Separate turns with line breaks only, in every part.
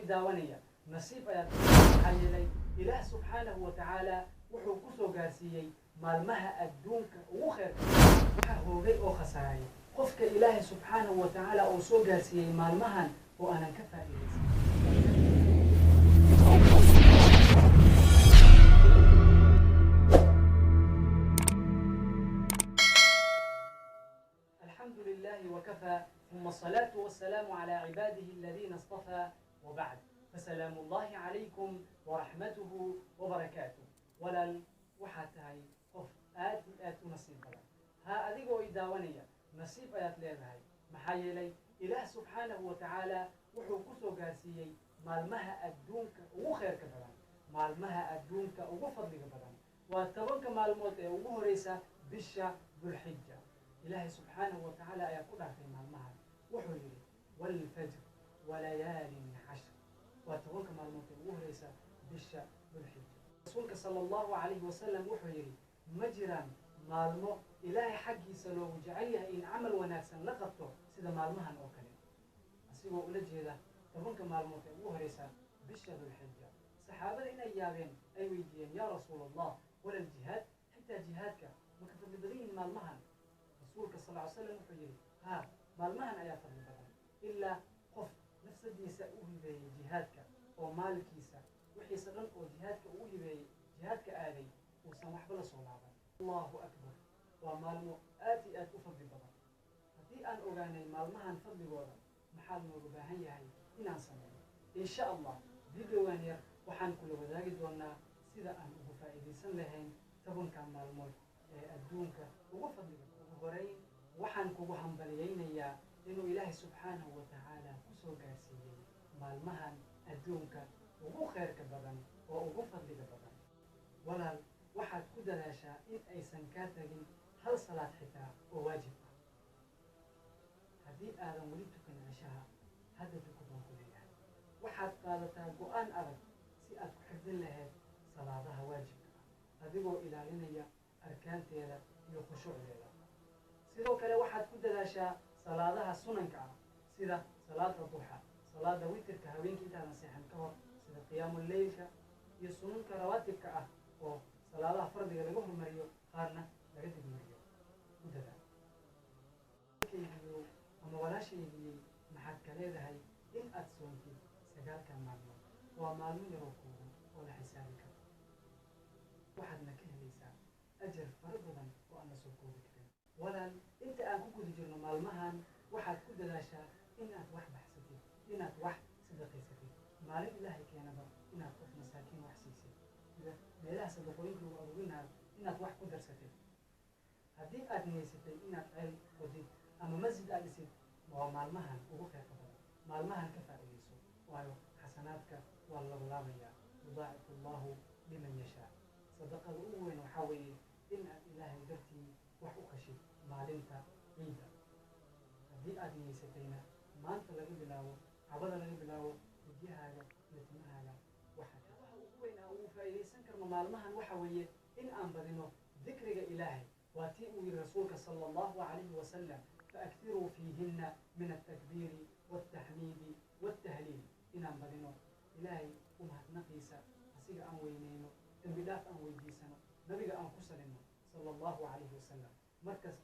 idaawanaya nasiib ayaad xayilay ilaah subxaanahu wa tacaala wuxuu ku soo gaarsiiyey maalmaha adduunka ugu khayrka waxa hoogay oo khasaaray qofka ilaahay subxaanahu wa tacaala oo soo gaarsiiyey maalmahan oo aanan ka faa'iidaysan الحمد لله وكفى ثم الصلاة والسلام على عباده الذين اصطفى وبعد فسلام الله عليكم ورحمته وبركاته ولن وحتى قف آت نصيب بلا ها أذيقوا إداوانية نصيب آيات ليذهي محايلي إله سبحانه وتعالى وحو كسو قاسيي مالمها أدونك وخير كبلا مالمها أدونك وفضل كبلا واتبنك مالموت وهريسة بشا ذو الحجة إله سبحانه وتعالى يقول في مالمها وحو يري والفجر وليال عشر واتبنك مالموت وهريسة بشا ذو الحجة رسولك صلى الله عليه وسلم وحو يري مجرا مالمو إلهي حقي سلو وجعلها إن عمل وناسا لقبته سيدا مالمها أوكلي أسيقوا أولجي ذا تبنك مالمو وهريسا بشهد الحجة صحابة إن أيابين أي ويجيين يا رسول الله ولا الجهاد حتى جهادك ما كفر لبدين مالمها رسولك صلى الله عليه وسلم وحو يري ها مالمها أيا فضل بدن إلا قف نفس الديسة أوهي بي جهادك أو مالكيسا وحي سرن أو جهادك أوهي بي جهادك آلي وسمح بلا صولابا الله أكبر ومالمو آتي فضل بدن هدي أن أغاني مالمها فضل بدن محال نوغباهن يهي إنان سمعي إن شاء الله فيديو وانير وحان كل وذاقي دونا سيدا أن أغفائدي سنلهين تبون كان مالمو أدونك وغفضل بدن وغرين وحان كوغوهم بليين يا إنه إله سبحانه وتعالى كسو قاسيي مالمها أدونك وغخيرك بدن وغفضل بدن ولا waxaad ku dadaashaa in aysan kaa tagin hal salaad xitaa oo waajib ah haddii aadan weli tukan cishaha hadda tuko baan ku leeyahay waxaad qaadataa go-aan adag si aad ku xifdin lahayd salaadaha waajibka ah adigoo ilaalinaya arkaanteeda iyo khushuucdeeda sidoo kale waxaad ku dadaashaa salaadaha sunanka ah sida salaada duxa salaada witirka habeenkii intaadan seexan ka hor sida qiyaamul leylka iyo sunanka rawaatibka ah oo salaadaha fardiga laga hormariyo qaarna laga dibmariyo ku dadaal ama walaashaydii maxaad ka leedahay in aad soontid 9 maalmood waa maalmo yaroo kooban oo la xisaabi karo waxaadna ka helaysaa ajar fara badan oo aan la soo koobi karin walaal inta aan ku guda jirno maalmahan waxaad ku dadaashaa inaad wax baxsatid inaad wax sadaqaysatid maalin ilaahay keenaba inaad qof masaakiin wax siisid meelaha sadaqooyinka ugu aruurinayo inaad wax ku darsatid haddii aad niyeysatay inaad ceel qodid ama masjid aad dhisid waa maalmahan ugu khayrka badan maalmahan ka faa'iidayso waayo xasanaadka waa lagu laabayaa yudaacifu allahu liman yashaa sadaqada ugu weyn waxaa weeye in aad ilaahay dartii wax u qashid maalinta ciidda haddii aad niyeysatayna maanta laga bilaabo cabada laga bilaabo hijyahaaga iyo timahaaga waxa ugu weyn aan ugu faa'iidaysan karno maalmahan waxa weeye in aan badino dikriga ilaahay waa tii uu yiri rasuulka sala allahu calayhi wasalam فأكثروا فيهن من التكبير والتحميد والتهليل إن أن بدينو إلهي أمهات نقيسة أسيق أن وينينو تنبيدات أن ويديسنو نبيك أن كسلنو صلى الله عليه وسلم مركز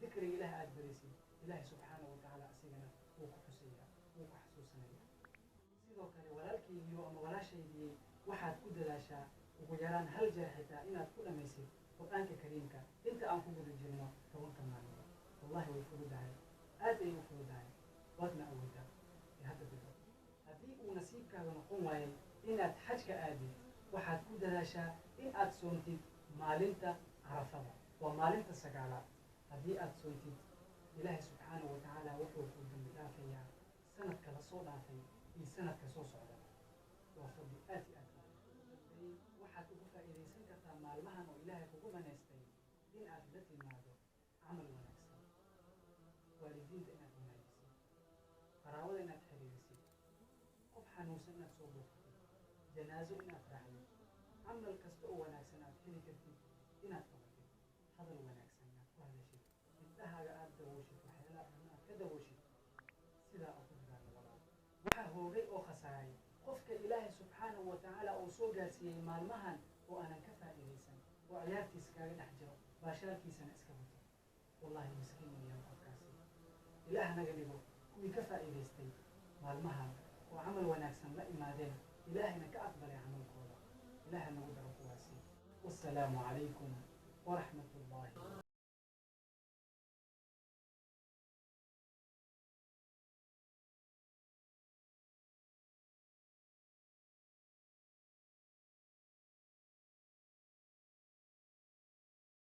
ذكر إله أدبريسي إلهي سبحانه وتعالى أسيقنا وكحسيا وكحسوسنا سيدو كان ولالكي يو أما ولا شيء دي واحد كود لاشا وقيران هل جرحتا إناد كل ميسي قرآنك كريمك إنت أنكو قد الجنة فوانك معنى والله ويفرضها آدي وفرضها وادنا أودها في هذا البلد هذه ونسيبك ونقوم وين إن أتحجك آدي واحد كود لاشا إن أتسونتي مالنتا عرفها ومالنتا سقالا هذه أتسونتي إلهي سبحانه وتعالى وحوه الدم الآفية سنة كالصوت آفي إي سنة كسوس عدا وفضل آتي واحد أبوفا إذا سنكتا مالمهن وإلهي كقوما نستين إن أثبتي ماذا عمل ونكسر والدين إن أتمنيسي قراوة إن أتحريسي قف حنوس إن أتصوبوكي جنازة إن أفرحي عمل كستو ونكسر أتحري كرتي إن أتقوكي هذا الونكسر وهذا شيء انتهى أدوشي وحيلا أن أكدوشي سيدا أقول ذلك وحا هوري أو خساري qofka ilaahay subxaanahu wa tacaala uu soo gaarsiiyey maalmahan oo aanan ka faa'iidaysan oo ciyaartiisa kaaga dhex jiro baashaalkiisana iska wato wallahi miskiin weeyaan qofkaasi ilaah naga dhigo kuwii ka faa'iidaystay maalmahan oo camal wanaagsan la imaadeen ilaahayna ka aqbalay camalkooda ilaah nagu daro kuwaasi wassalaamu calaykum waraxmat ullaahi